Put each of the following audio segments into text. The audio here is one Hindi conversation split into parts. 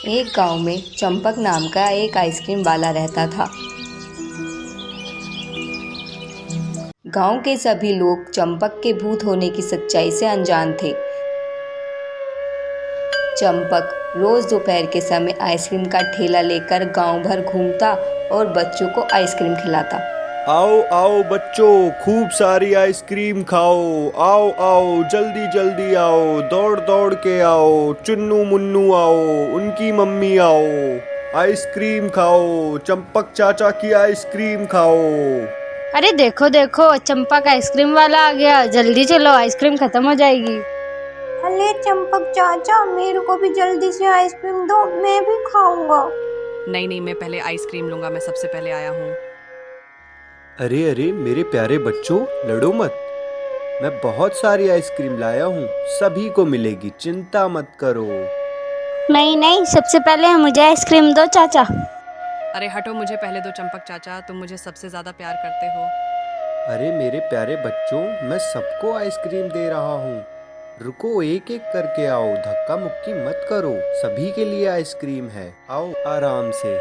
एक गांव में चंपक नाम का एक आइसक्रीम वाला रहता था। गांव के सभी लोग चंपक के भूत होने की सच्चाई से अनजान थे। चंपक रोज दोपहर के समय आइसक्रीम का ठेला लेकर गांव भर घूमता और बच्चों को आइसक्रीम खिलाता। आओ आओ बच्चों, खूब सारी आइसक्रीम खाओ। आओ आओ, जल्दी जल्दी आओ, दौड़ दौड़ के आओ। चुन्नू मुन्नू आओ, उनकी मम्मी आओ। आइसक्रीम खाओ, चंपक चाचा की आइसक्रीम खाओ। अरे देखो देखो, चंपक आइसक्रीम वाला आ गया। जल्दी चलो, आइसक्रीम खत्म हो जाएगी। अरे चंपक चाचा, मेरे को भी जल्दी से आइसक्रीम दो, मैं भी खाऊंगा। नहीं, मैं पहले आइसक्रीम लूंगा, मैं सबसे पहले आया हूँ। अरे अरे मेरे प्यारे बच्चों, लड़ो मत। मैं बहुत सारी आइसक्रीम लाया हूँ, सभी को मिलेगी, चिंता मत करो। नहीं, सबसे पहले मुझे आइसक्रीम दो चाचा। अरे हटो, मुझे पहले दो चंपक चाचा, तुम मुझे सबसे ज्यादा प्यार करते हो। अरे मेरे प्यारे बच्चों, मैं सबको आइसक्रीम दे रहा हूँ। रुको, एक एक करके आओ, धक्का मुक्की मत करो। सभी के लिए आइसक्रीम है, आओ आराम से।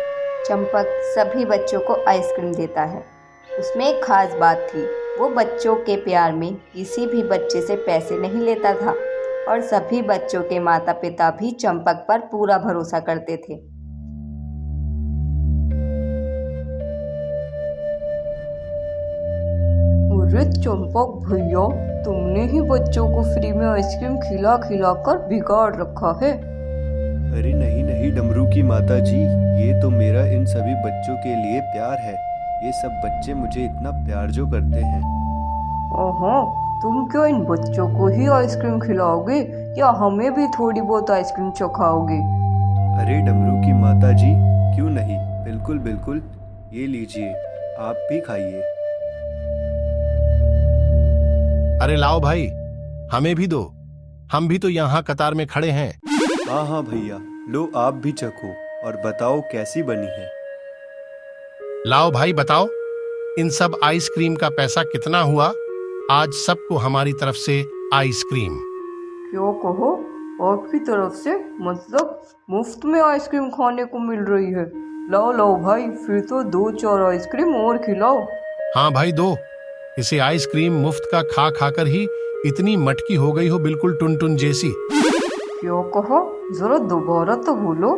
चंपक सभी बच्चों को आइसक्रीम देता है। उसमें एक खास बात थी, वो बच्चों के प्यार में किसी भी बच्चे से पैसे नहीं लेता था और सभी बच्चों के माता पिता भी चंपक पर पूरा भरोसा करते थे। अरे चंपक भैया, तुमने ही बच्चों को फ्री में आइसक्रीम खिला खिला कर बिगाड़ रखा है। अरे नहीं डमरू की माता जी, ये तो मेरा इन सभी बच्चों के लिए प्यार है। ये सब बच्चे मुझे इतना प्यार जो करते हैं। ओहो, तुम क्या इन बच्चों को ही आइसक्रीम खिलाओगे या हमें भी थोड़ी बहुत आइसक्रीम चखाओगे? अरे डमरू की माता जी, क्यों नहीं, बिल्कुल बिल्कुल, ये लीजिए, आप भी खाइए। अरे लाओ भाई, हमें भी दो, हम भी तो यहाँ कतार में खड़े हैं। हाँ भैया, लो आप भी चखो और बताओ कैसी बनी है। लाओ भाई बताओ, इन सब आइसक्रीम का पैसा कितना हुआ? आज सबको हमारी तरफ से आइसक्रीम। क्यों कहो, आपकी तरफ से मतलब मुफ्त में आइसक्रीम खाने को मिल रही है? लाओ भाई, फिर तो 2-4 आइसक्रीम और खिलाओ। हाँ भाई दो, इसे आइसक्रीम मुफ्त का खा खाकर ही इतनी मटकी हो गई हो, बिल्कुल टुनटुन जैसी। क्यों कहो, जरा दोबारा तो बोलो।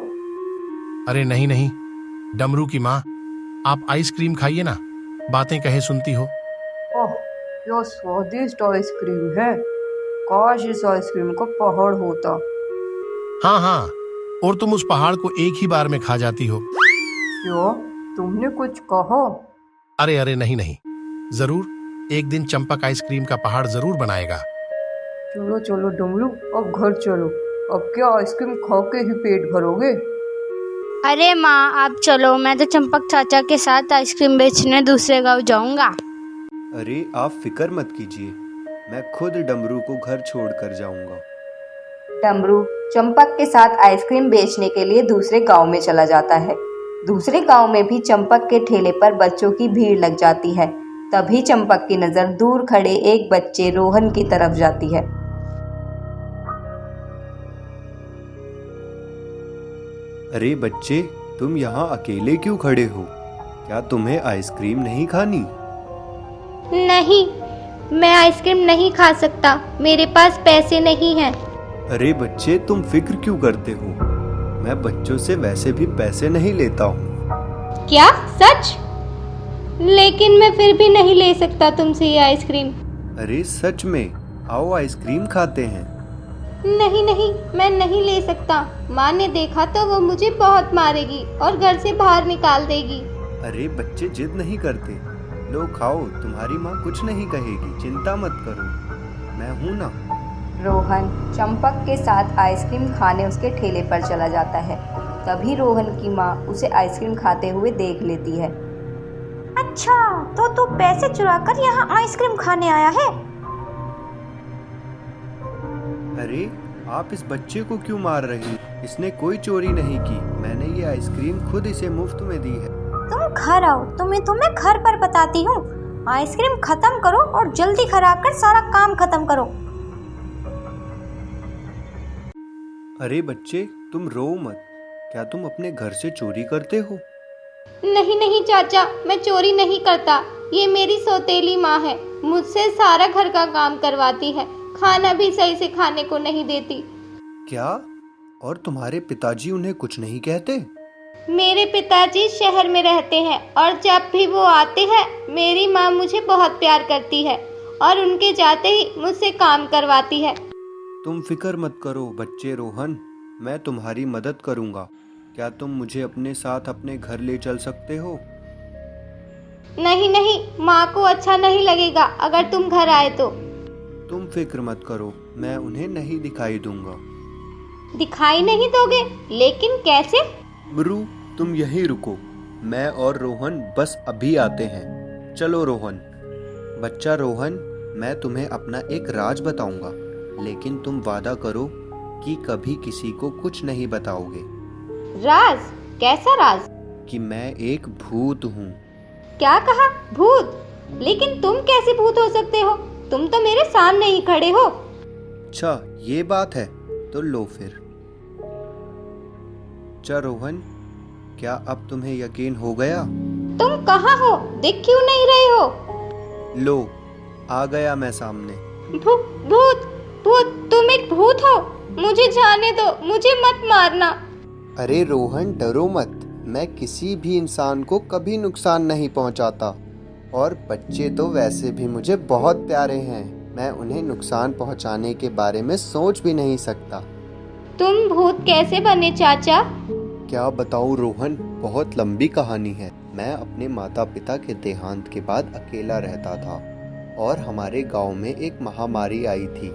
अरे नहीं, डमरू की माँ, आप आइसक्रीम खाइए ना, बातें कहे सुनती हो। ओह, क्या स्वादिष्ट आइसक्रीम है। काश इस आइसक्रीम का पहाड़ होता। हाँ, और तुम उस पहाड़ को एक ही बार में खा जाती हो। क्यों, तुमने कुछ कहा? अरे नहीं, जरूर एक दिन चंपक आइसक्रीम का पहाड़ जरूर बनाएगा। चलो डमरू, अब घर चलो। अब क्या आइसक्रीम खा के ही पेट भरोगे? अरे माँ आप चलो, मैं तो चंपक चाचा के साथ आइसक्रीम बेचने दूसरे गांव जाऊंगा। अरे आप फिक्र मत कीजिए, मैं खुद डमरू को घर छोड़ कर जाऊंगा। डमरू चंपक के साथ आइसक्रीम बेचने के लिए दूसरे गांव में चला जाता है। दूसरे गांव में भी चंपक के ठेले पर बच्चों की भीड़ लग जाती है। तभी चंपक की नज़र दूर खड़े एक बच्चे रोहन की तरफ जाती है। अरे बच्चे, तुम यहाँ अकेले क्यों खड़े हो? क्या तुम्हें आइसक्रीम नहीं खानी? नहीं, मैं आइसक्रीम नहीं खा सकता, मेरे पास पैसे नहीं हैं। अरे बच्चे, तुम फिक्र क्यों करते हो? मैं बच्चों से वैसे भी पैसे नहीं लेता हूँ। क्या सच? लेकिन मैं फिर भी नहीं ले सकता तुमसे ये आइसक्रीम। अरे सच में, आओ आइसक्रीम खाते हैं। नहीं, मैं नहीं ले सकता। माँ ने देखा तो वो मुझे बहुत मारेगी और घर से बाहर निकाल देगी। अरे बच्चे, जिद नहीं करते, लो खाओ, तुम्हारी माँ कुछ नहीं कहेगी, चिंता मत करो, मैं हूँ ना। रोहन चंपक के साथ आइसक्रीम खाने उसके ठेले पर चला जाता है। तभी रोहन की माँ उसे आइसक्रीम खाते हुए देख लेती है। अच्छा, तो तू पैसे चुराकर यहाँ आइसक्रीम खाने आया है? अरे आप इस बच्चे को क्यों मार रही? इसने कोई चोरी नहीं की, मैंने ये आइसक्रीम खुद इसे मुफ्त में दी है। तुम घर आओ, तुम्हें घर पर बताती हूँ। आइसक्रीम खत्म करो और जल्दी खा कर सारा काम खत्म करो। अरे बच्चे, तुम रो मत, क्या तुम अपने घर से चोरी करते हो? नहीं नहीं चाचा, मैं चोरी नहीं करता। ये मेरी सौतेली माँ है, मुझसे सारा घर का काम करवाती है, खाना भी सही से खाने को नहीं देती। क्या? और तुम्हारे पिताजी उन्हें कुछ नहीं कहते? मेरे पिताजी शहर में रहते हैं और जब भी वो आते हैं मेरी माँ मुझे बहुत प्यार करती है और उनके जाते ही मुझसे काम करवाती है। तुम फिक्र मत करो बच्चे रोहन, मैं तुम्हारी मदद करूंगा। क्या तुम मुझे अपने साथ अपने घर ले चल सकते हो? नहीं नहीं, माँ को अच्छा नहीं लगेगा अगर तुम घर आए तो। तुम फिक्र मत करो, मैं उन्हें नहीं दिखाई दूंगा। दिखाई नहीं दोगे? लेकिन कैसे? मरू, तुम यहीं रुको, मैं और रोहन बस अभी आते हैं। चलो रोहन। बच्चा रोहन, मैं तुम्हें अपना एक राज बताऊंगा, लेकिन तुम वादा करो कि कभी किसी को कुछ नहीं बताओगे। राज? कैसा राज? कि मैं एक भूत हूँ। क्या कहा? भूत? लेकिन तुम कैसे भूत हो सकते हो? तुम तो मेरे सामने ही खड़े हो। अच्छा, ये बात है, तो लो फिर। अच्छा रोहन, क्या अब तुम्हें यकीन हो गया? तुम कहाँ हो? दिख क्यों नहीं रहे हो? लो, आ गया मैं सामने। भूत भूत भूत, तुम एक भूत हो? मुझे जाने दो, मुझे मत मारना। अरे रोहन, डरो मत, मैं किसी भी इंसान को कभी नुकसान नहीं पहुंचाता। और बच्चे तो वैसे भी मुझे बहुत प्यारे हैं, मैं उन्हें नुकसान पहुंचाने के बारे में सोच भी नहीं सकता। तुम भूत कैसे बने चाचा? क्या बताऊं रोहन, बहुत लंबी कहानी है। मैं अपने माता पिता के देहांत के बाद अकेला रहता था और हमारे गांव में एक महामारी आई थी,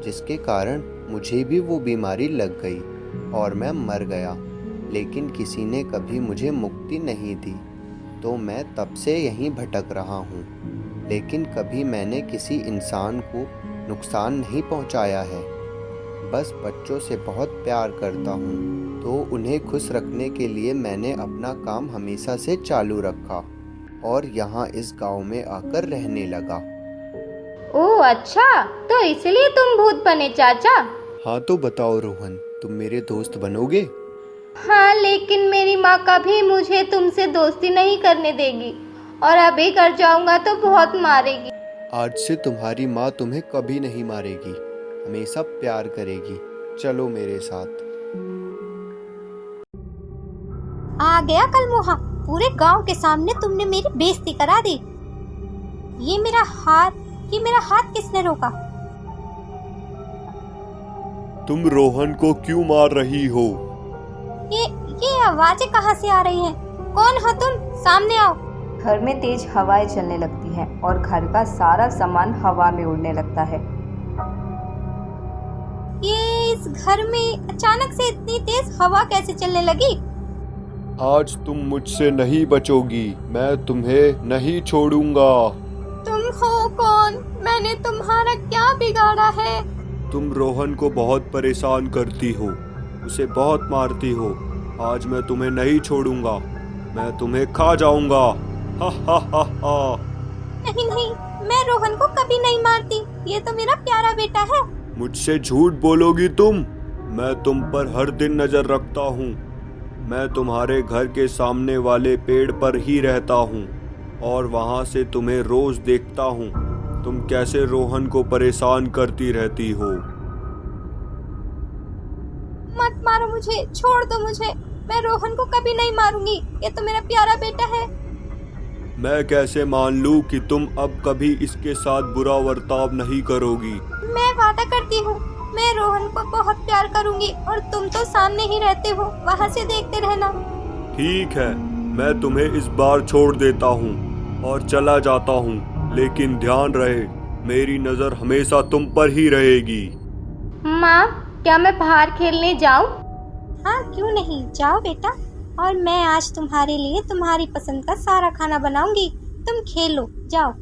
जिसके कारण मुझे भी वो बीमारी लग गई और मैं मर गया। लेकिन किसी ने कभी मुझे मुक्ति नहीं दी, तो मैं तब से यहीं भटक रहा हूँ। लेकिन कभी मैंने किसी इंसान को नुकसान नहीं पहुँचाया है। बस बच्चों से बहुत प्यार करता हूँ, तो उन्हें खुश रखने के लिए मैंने अपना काम हमेशा से चालू रखा और यहाँ इस गांव में आकर रहने लगा। ओह अच्छा, तो इसलिए तुम भूत बने चाचा? हाँ, तो बताओ रोहन, तुम मेरे दोस्त बनोगे? हाँ, लेकिन मेरी माँ कभी मुझे तुमसे दोस्ती नहीं करने देगी और अभी कर जाऊंगा तो बहुत मारेगी। आज से तुम्हारी माँ तुम्हें कभी नहीं मारेगी, हमेशा प्यार करेगी। चलो मेरे साथ। आ गया कल मुहा, पूरे गांव के सामने तुमने मेरी बेइज्जती करा दी। ये मेरा हाथ किसने रोका? तुम रोहन को क्यों मार रही हो? ये आवाजें कहाँ से आ रही हैं? कौन हो तुम? सामने आओ। घर में तेज हवाएं चलने लगती हैं और घर का सारा सामान हवा में उड़ने लगता है। ये इस घर में अचानक से इतनी तेज हवा कैसे चलने लगी? आज तुम मुझसे नहीं बचोगी, मैं तुम्हें नहीं छोड़ूंगा। तुम हो कौन? मैंने तुम्हारा क्या बिगाड़ा है? तुम रोहन को बहुत परेशान करती हो, उसे बहुत मारती हो। आज मैं तुम्हें नहीं छोड़ूंगा, मैं तुम्हें खा जाऊंगा। हा हा हा हा। नहीं नहीं, मैं रोहन को कभी नहीं मारती, ये तो मेरा प्यारा बेटा है। मुझसे झूठ बोलोगी तुम? मैं तुम पर हर दिन नजर रखता हूँ। मैं तुम्हारे घर के सामने वाले पेड़ पर ही रहता हूँ और वहाँ से तुम्हें रोज देखता हूँ। तुम कैसे रोहन को परेशान करती रहती हो। मत मारो मुझे, छोड़ दो मुझे, मैं रोहन को कभी नहीं मारूंगी, ये तो मेरा प्यारा बेटा है। मैं कैसे मान लूं कि तुम अब कभी इसके साथ बुरा बर्ताव नहीं करोगी? मैं वादा करती हूँ, मैं रोहन को बहुत प्यार करूंगी और तुम तो सामने ही रहते हो, वहाँ से देखते रहना। ठीक है, मैं तुम्हें इस बार छोड़ देता हूँ और चला जाता हूँ, लेकिन ध्यान रहे मेरी नजर हमेशा तुम पर ही रहेगी। माँ, क्या मैं बाहर खेलने जाऊँ? हाँ क्यों नहीं, जाओ बेटा, और मैं आज तुम्हारे लिए तुम्हारी पसंद का सारा खाना बनाऊंगी, तुम खेलो, जाओ।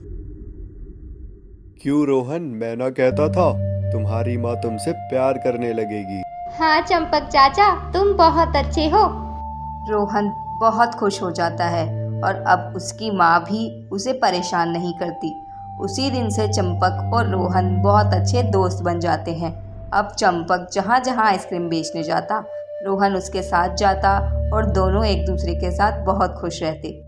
क्यों रोहन, मैं ना कहता था तुम्हारी माँ तुमसे प्यार करने लगेगी। हाँ चंपक चाचा, तुम बहुत अच्छे हो। रोहन बहुत खुश हो जाता है और अब उसकी माँ भी उसे परेशान नहीं करती। उसी दिन से चंपक और रोहन बहुत अच्छे दोस्त बन जाते हैं। अब चंपक जहाँ जहाँ आइसक्रीम बेचने जाता रोहन उसके साथ जाता और दोनों एक दूसरे के साथ बहुत खुश रहते।